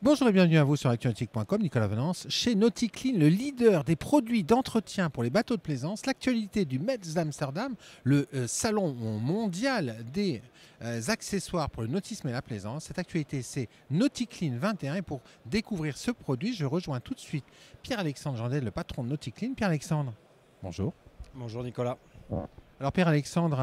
Bonjour et bienvenue à vous sur Actuanautique.com, Nicolas Venance. Chez Nauticlean, le leader des produits d'entretien pour les bateaux de plaisance, l'actualité du Metz d'Amsterdam, le salon mondial des accessoires pour le nautisme et la plaisance. Cette actualité, c'est Nauticlean 21. Et pour découvrir ce produit, je rejoins tout de suite Pierre-Alexandre Jandel, le patron de Nauticlean. Pierre-Alexandre, bonjour. Bonjour Nicolas. Alors Pierre-Alexandre,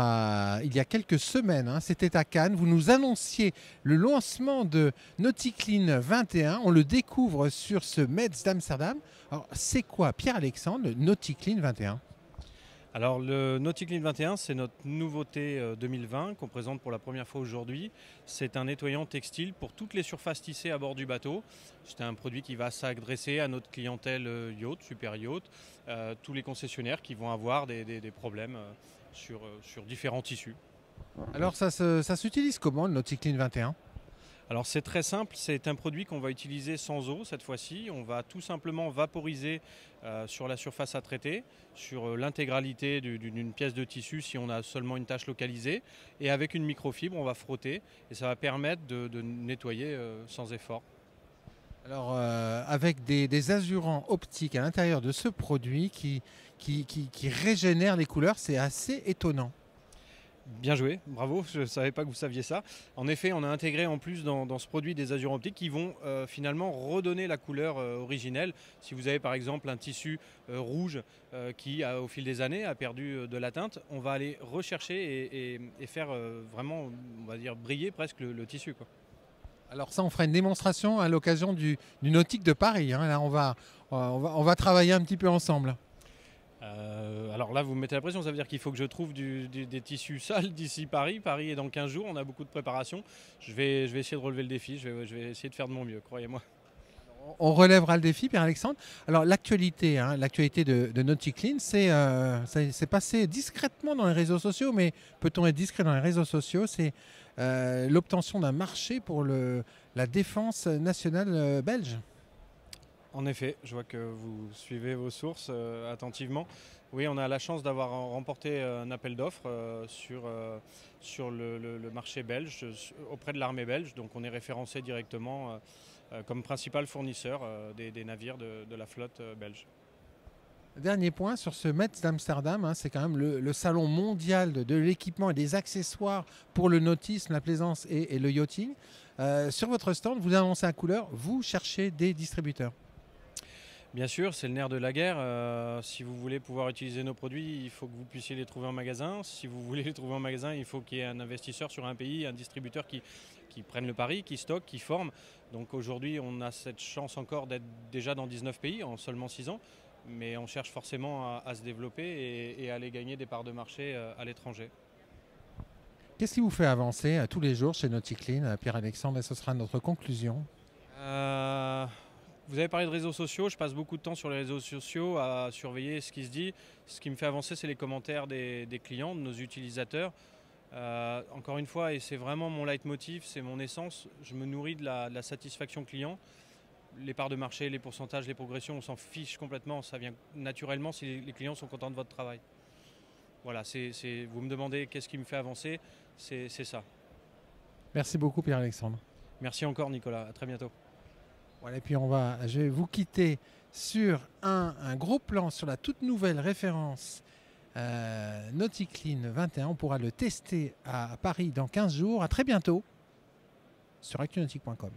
il y a quelques semaines, c'était à Cannes, vous nous annonciez le lancement de Nauticlean 21. On le découvre sur ce Metz d'Amsterdam. Alors c'est quoi Pierre-Alexandre, le Nauticlean 21? Alors le Nauticlean 21, c'est notre nouveauté 2020 qu'on présente pour la première fois aujourd'hui. C'est un nettoyant textile pour toutes les surfaces tissées à bord du bateau. C'est un produit qui va s'adresser à notre clientèle yacht, super yacht, tous les concessionnaires qui vont avoir des problèmes sur différents tissus. Alors ça s'utilise comment le Nauticlean 21? Alors c'est très simple, c'est un produit qu'on va utiliser sans eau cette fois-ci. On va tout simplement vaporiser sur la surface à traiter, sur l'intégralité d'une pièce de tissu si on a seulement une tâche localisée. Et avec une microfibre, on va frotter et ça va permettre de nettoyer sans effort. Alors avec des azurants optiques à l'intérieur de ce produit qui régénèrent les couleurs, c'est assez étonnant. Bien joué, bravo, je ne savais pas que vous saviez ça. En effet, on a intégré en plus dans ce produit des azurants optiques qui vont finalement redonner la couleur originelle. Si vous avez par exemple un tissu rouge qui, au fil des années, a perdu de la teinte, on va aller rechercher et faire vraiment, on va dire, briller presque le tissu, quoi. Alors ça, on fera une démonstration à l'occasion du Nautique de Paris. Là, on va travailler un petit peu ensemble. Alors là, vous me mettez la pression, ça veut dire qu'il faut que je trouve des tissus sales d'ici Paris. Paris est dans 15 jours, on a beaucoup de préparation. Je vais essayer de relever le défi, je vais essayer de faire de mon mieux, croyez-moi. On relèvera le défi, Pierre-Alexandre. Alors l'actualité, l'actualité de Nauticlean, c'est passé discrètement dans les réseaux sociaux, mais peut-on être discret dans les réseaux sociaux? C'est l'obtention d'un marché pour la défense nationale belge. En effet, je vois que vous suivez vos sources attentivement. Oui, on a la chance d'avoir remporté un appel d'offres sur le marché belge, auprès de l'armée belge. Donc on est référencé directement comme principal fournisseur des navires de la flotte belge. Dernier point sur ce Metz d'Amsterdam, c'est quand même le salon mondial de l'équipement et des accessoires pour le nautisme, la plaisance et le yachting. Sur votre stand, vous annoncez à couleur, vous cherchez des distributeurs. Bien sûr, c'est le nerf de la guerre. Si vous voulez pouvoir utiliser nos produits, il faut que vous puissiez les trouver en magasin. Si vous voulez les trouver en magasin, il faut qu'il y ait un investisseur sur un pays, un distributeur qui prenne le pari, qui stocke, qui forme. Donc aujourd'hui, on a cette chance encore d'être déjà dans 19 pays en seulement 6 ans. Mais on cherche forcément à se développer et à aller gagner des parts de marché à l'étranger. Qu'est-ce qui vous fait avancer tous les jours chez Nauticlean, Pierre-Alexandre? Et ce sera notre conclusion. Vous avez parlé de réseaux sociaux, je passe beaucoup de temps sur les réseaux sociaux à surveiller ce qui se dit. Ce qui me fait avancer, c'est les commentaires des clients, de nos utilisateurs. Encore une fois, et c'est vraiment mon leitmotiv, c'est mon essence, je me nourris de la satisfaction client. Les parts de marché, les pourcentages, les progressions, on s'en fiche complètement, ça vient naturellement si les clients sont contents de votre travail. Voilà, vous me demandez qu'est-ce qui me fait avancer, c'est ça. Merci beaucoup Pierre-Alexandre. Merci encore Nicolas, à très bientôt. Voilà, et puis je vais vous quitter sur un gros plan sur la toute nouvelle référence Nauticlean 21. On pourra le tester à Paris dans 15 jours. À très bientôt sur actunautique.com.